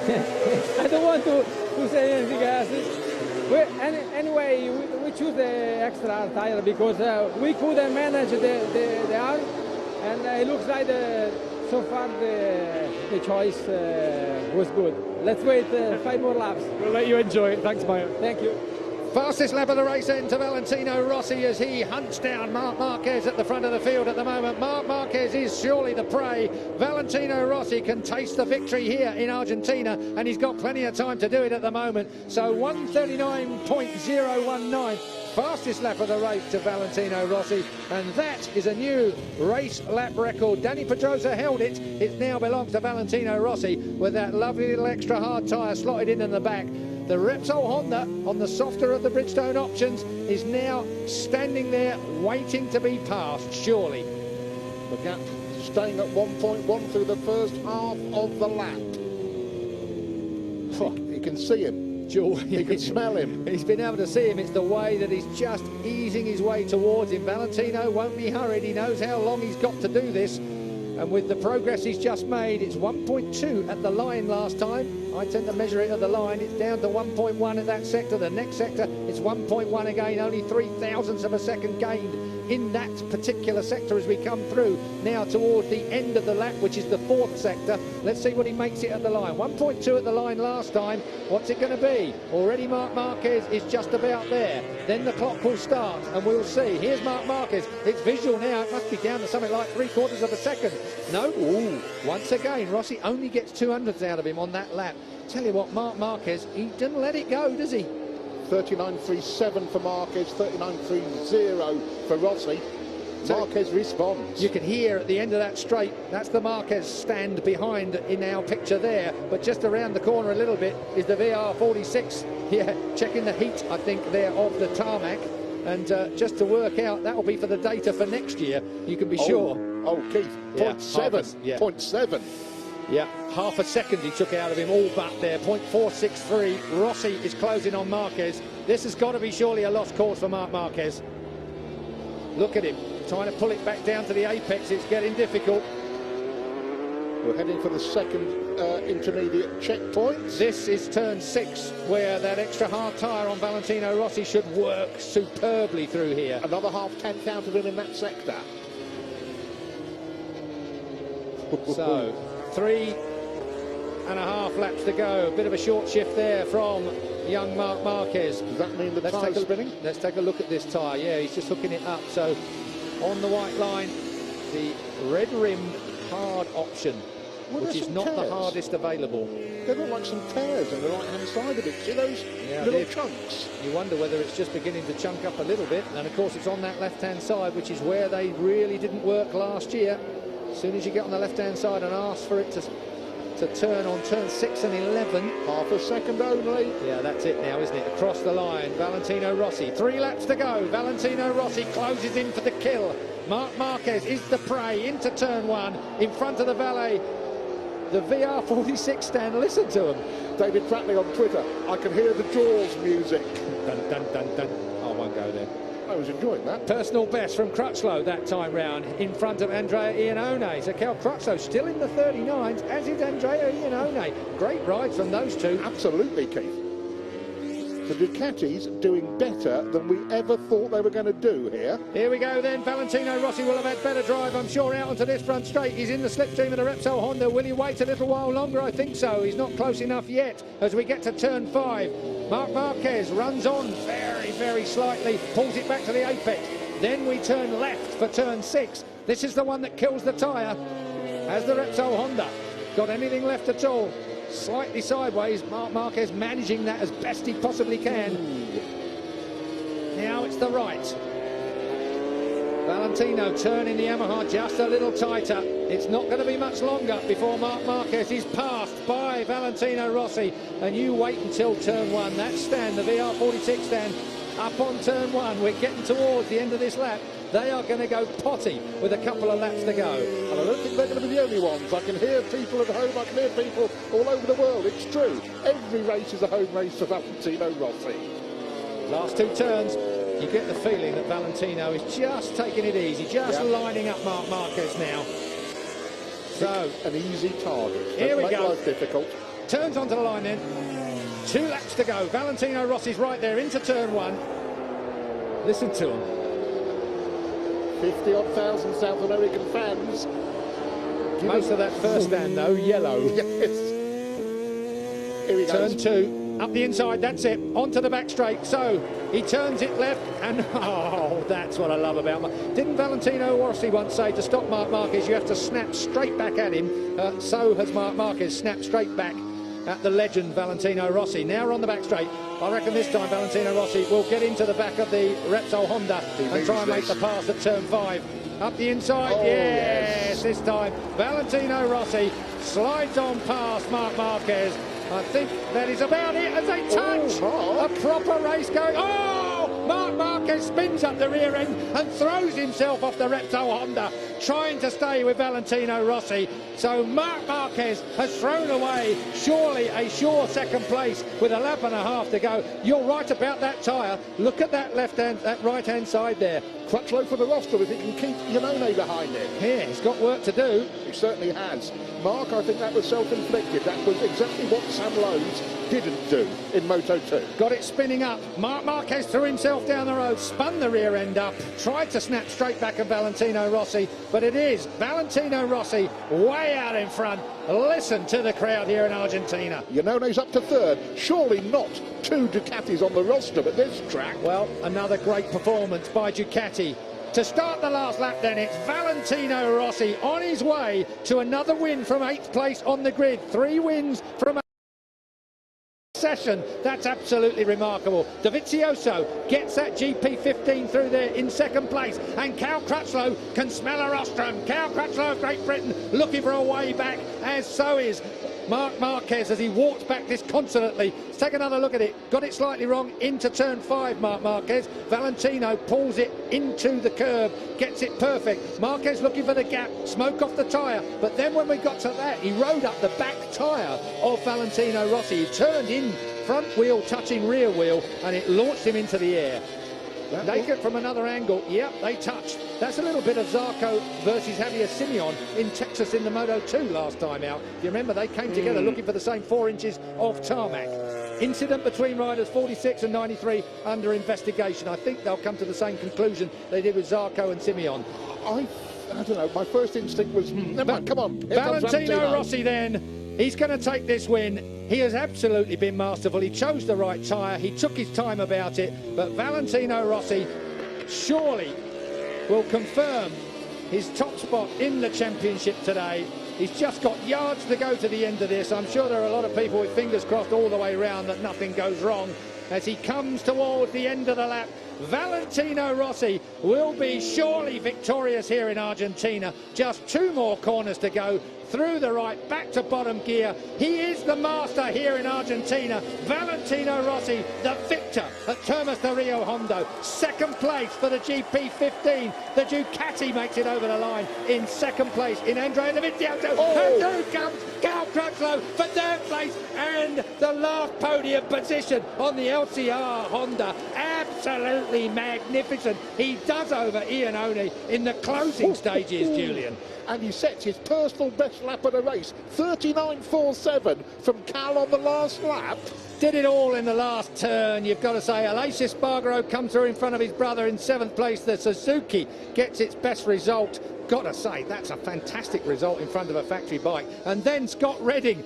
I don't want to say anything else. Anyway, we choose the extra tire because we couldn't manage the arm, and it looks like so far the choice was good. Let's wait 5 more laps. We'll let you enjoy it. Thanks, Maya. Thank you. Fastest lap of the race into Valentino Rossi as he hunts down Marc Marquez at the front of the field at the moment. Marc Marquez is surely the prey. Valentino Rossi can taste the victory here in Argentina, and he's got plenty of time to do it at the moment. So 1:39.019, fastest lap of the race to Valentino Rossi, and that is a new race lap record. Danny Pedrosa held it. It now belongs to Valentino Rossi with that lovely little extra hard tyre slotted in the back. The Repsol Honda, on the softer of the Bridgestone options, is now standing there waiting to be passed, surely. The gap staying at 1.1 through the first half of the lap. You can see him. You can smell him. He's been able to see him. It's the way that he's just easing his way towards him. Valentino won't be hurried. He knows how long he's got to do this. And with the progress he's just made, it's 1.2 at the line last time. I tend to measure it at the line. It's down to 1.1 at that sector. The next sector, it's 1.1 again. Only 0.003 of a second gained in that particular sector as we come through now towards the end of the lap, which is the 4th sector. Let's see what he makes it at the line. 1.2 at the line last time. What's it going to be? Already Marc Marquez is just about there. Then the clock will start and we'll see. Here's Marc Marquez. It's visual now. It must be down to something like 3/4 of a second. No. Ooh. Once again, Rossi only gets 200ths out of him on that lap. Tell you what, Marc Marquez, he doesn't let it go, does he? 39.37 for Marquez, 39.30 for Rossi. Marquez responds. You can hear at the end of that straight, that's the Marquez stand behind in our picture there, but just around the corner a little bit is the VR46, yeah, checking the heat, I think, there of the tarmac. And just to work out, that will be for the data for next year, you can be sure. Oh, Keith, 0.7, yeah. 0.7. Yeah, half a second he took out of him all but there, 0.463. Rossi is closing on Marquez. This has got to be surely a lost cause for Marc Marquez. Look at him, trying to pull it back down to the apex. It's getting difficult. We're heading for the second intermediate checkpoint. This is turn 6, where that extra hard tyre on Valentino Rossi should work superbly through here. Another half-tenth out of him in that sector. So, 3.5 laps to go. A bit of a short shift there from young Marc Marquez. Does that mean the tyre's spinning? Let's take a look at this tyre. Yeah, he's just hooking it up. So, on the white line, the red-rimmed hard option, which is not the hardest available. There look like some tears on the right-hand side of it. See those little chunks? You wonder whether it's just beginning to chunk up a little bit. And, of course, it's on that left-hand side, which is where they really didn't work last year. As soon as you get on the left-hand side and ask for it to turn on turn 6 and 11. Half a second only. Yeah, that's it now, isn't it? Across the line, Valentino Rossi. 3 laps to go. Valentino Rossi closes in for the kill. Marc Marquez is the prey into turn 1 in front of the valet. The VR46 stand, listen to him. David Pratley on Twitter, I can hear the Jaws music. Dun, dun, dun, dun. I won't go there. I was enjoying that. Personal best from Crutchlow that time round in front of Andrea Iannone. So Kel Crutchlow still in the 39s, as is Andrea Iannone. Great rides from those two. Absolutely, Keith. The Ducatis doing better than we ever thought they were going to do here. Here we go then. Valentino Rossi will have had better drive, I'm sure, out onto this front straight. He's in the slipstream of the Repsol Honda. Will he wait a little while longer? I think so. He's not close enough yet as we get to turn 5. Marc Marquez runs on very, very slightly, pulls it back to the apex. Then we turn left for turn 6. This is the one that kills the tyre. Has the Repsol Honda got anything left at all? Slightly sideways, Marc Marquez managing that as best he possibly can. Now it's the right. Valentino turning the Yamaha just a little tighter. It's not going to be much longer before Marc Marquez is passed by Valentino Rossi. And you wait until turn 1. That stand, the VR46 stand, up on turn 1. We're getting towards the end of this lap. They are going to go potty with a couple of laps to go. And I don't think they're going to be the only ones. I can hear people at home, I can hear people all over the world. It's true. Every race is a home race for Valentino Rossi. Last 2 turns, you get the feeling that Valentino is just taking it easy, just lining up Marc Marquez now. So, an easy target. Here we go. Life difficult. turns onto the line then. 2 laps to go. Valentino Rossi's right there into turn 1. Listen to him. 50-odd thousand South American fans. Most of that first stand, though, yellow. Yes. Here we go. Turn 2, up the inside, that's it, onto the back straight. So, he turns it left, and oh, that's what I love about him. Didn't Valentino Rossi once say to stop Marc Marquez, you have to snap straight back at him? So has Marc Marquez snapped straight back at the legend Valentino Rossi. Now we're on the back straight. I reckon this time Valentino Rossi will get into the back of the Repsol Honda and try and make the pass at turn 5. Up the inside, yes, this time Valentino Rossi slides on past Marc Marquez. I think that is about it as they touch. A proper race going. Oh, Marc Marquez spins up the rear end and throws himself off the Repsol Honda, trying to stay with Valentino Rossi. So Marc Marquez has thrown away surely a sure second place with a lap and a half to go. You're right about that tyre. Look at that right-hand side there. Crutchlow for the roster if he can keep Iannone behind it. Yeah, he's got work to do. He certainly has. Mark, I think that was self-inflicted. That was exactly what Sam Lowe's didn't do in Moto2. Got it spinning up. Marc Marquez threw himself down the road, spun the rear end up, tried to snap straight back at Valentino Rossi, but it is Valentino Rossi way out in front. Listen to the crowd here in Argentina. Iannone's up to 3rd. Surely not 2 Ducatis on the roster at this track. Well, another great performance by Ducati. To start the last lap then, it's Valentino Rossi on his way to another win from 8th place on the grid. 3 wins from a session. That's absolutely remarkable. Dovizioso gets that GP15 through there in 2nd place, and Cal Crutchlow can smell a rostrum. Cal Crutchlow of Great Britain looking for a way back, as so is Marc Marquez as he walks back disconsolately. Let's take another look at it. Got it slightly wrong into turn 5, Marc Marquez. Valentino pulls it into the curb, gets it perfect. Marquez looking for the gap, smoke off the tyre, but then when we got to that, he rode up the back tyre of Valentino Rossi. He turned in, front wheel touching rear wheel, and it launched him into the air. Naked from another angle, yep, they touched. That's a little bit of Zarco versus Javier Simeon in Texas in the Moto2 last time out. You remember they came together looking for the same 4 inches of tarmac. Incident between riders 46 and 93 under investigation. I think they'll come to the same conclusion they did with Zarco and Simeon. I don't know, my first instinct was, never mind, come on. Valentino Rossi then, he's going to take this win. He has absolutely been masterful. He chose the right tyre. He took his time about it. But Valentino Rossi surely will confirm his top spot in the championship today. He's just got yards to go to the end of this. I'm sure there are a lot of people with fingers crossed all the way around that nothing goes wrong. As he comes towards the end of the lap, Valentino Rossi will be surely victorious here in Argentina. Just 2 more corners to go. Through the right, back to bottom gear. He is the master here in Argentina. Valentino Rossi, the victor at Termas de Rio Hondo. 2nd place for the GP15. The Ducati makes it over the line in 2nd place in Andrea Dovizioso. And through comes Cal Crutchlow for 3rd place and the last podium position on the LCR Honda. Absolutely magnificent. He does over Iannone in the closing stages, Julian. And he sets his personal best lap of the race, 39.47 from Cal on the last lap. Did it all in the last turn, you've got to say. Aleix Espargaro comes through in front of his brother in 7th place. The Suzuki gets its best result. Got to say, that's a fantastic result in front of a factory bike. And then Scott Redding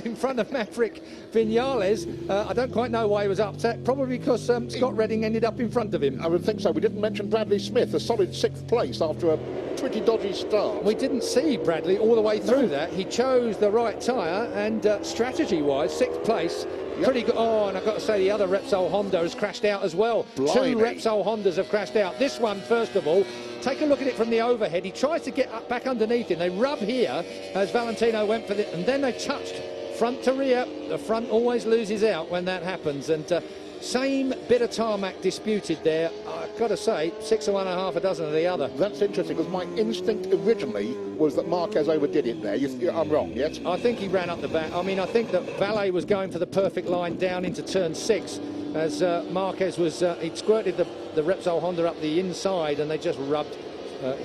in front of Maverick Vinales. I don't quite know why he was upset, probably because Scott Redding ended up in front of him. I would think so. We didn't mention Bradley Smith, a solid 6th place after a pretty dodgy start. We didn't see Bradley all the way through that. He chose the right tyre, and strategy-wise, 6th place. Yep. Pretty good. Oh, and I've got to say the other Repsol Honda has crashed out as well. Blimey. 2 Repsol Hondas have crashed out. This one, first of all, take a look at it from the overhead. He tries to get up back underneath him. They rub here as Valentino went for it, and then they touched front to rear. The front always loses out when that happens, and same bit of tarmac disputed there. I've got to say, 6 of one and half a dozen of the other. That's interesting, because my instinct originally was that Marquez overdid it there. I'm wrong, yes? I think he ran up the back. I mean, I think that Valle was going for the perfect line down into turn 6 as Marquez was, he'd squirted the Repsol Honda up the inside, and they just rubbed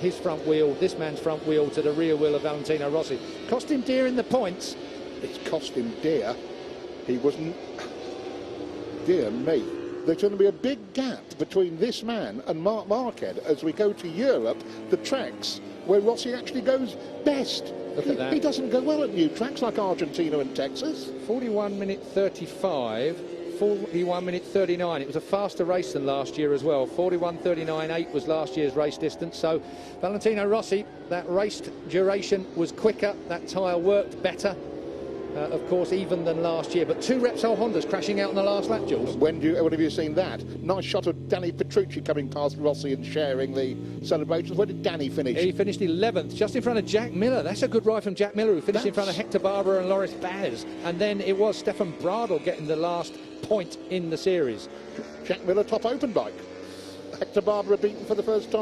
his front wheel, this man's front wheel, to the rear wheel of Valentino Rossi. Cost him dear in the points. It's cost him dear He wasn't. Dear me. There's going to be a big gap between this man and Marc Marquez as we go to Europe, the tracks where Rossi actually goes best. Look at that. He doesn't go well at new tracks like Argentina and Texas. 41 minute 35, 41 minute 39. It was a faster race than last year as well. 41.39.8 was last year's race distance. So Valentino Rossi, that race duration was quicker. That tyre worked better. Of course, even than last year. But two Repsol Hondas crashing out in the last lap, Jules. When have you seen that? Nice shot of Danny Petrucci coming past Rossi and sharing the celebrations. Where did Danny finish? He finished 11th, just in front of Jack Miller. That's a good ride from Jack Miller, who finished in front of Hector Barbera and Loris Baz. And then it was Stefan Bradl getting the last point in the series. Jack Miller top open bike. Hector Barbera beaten for the first time.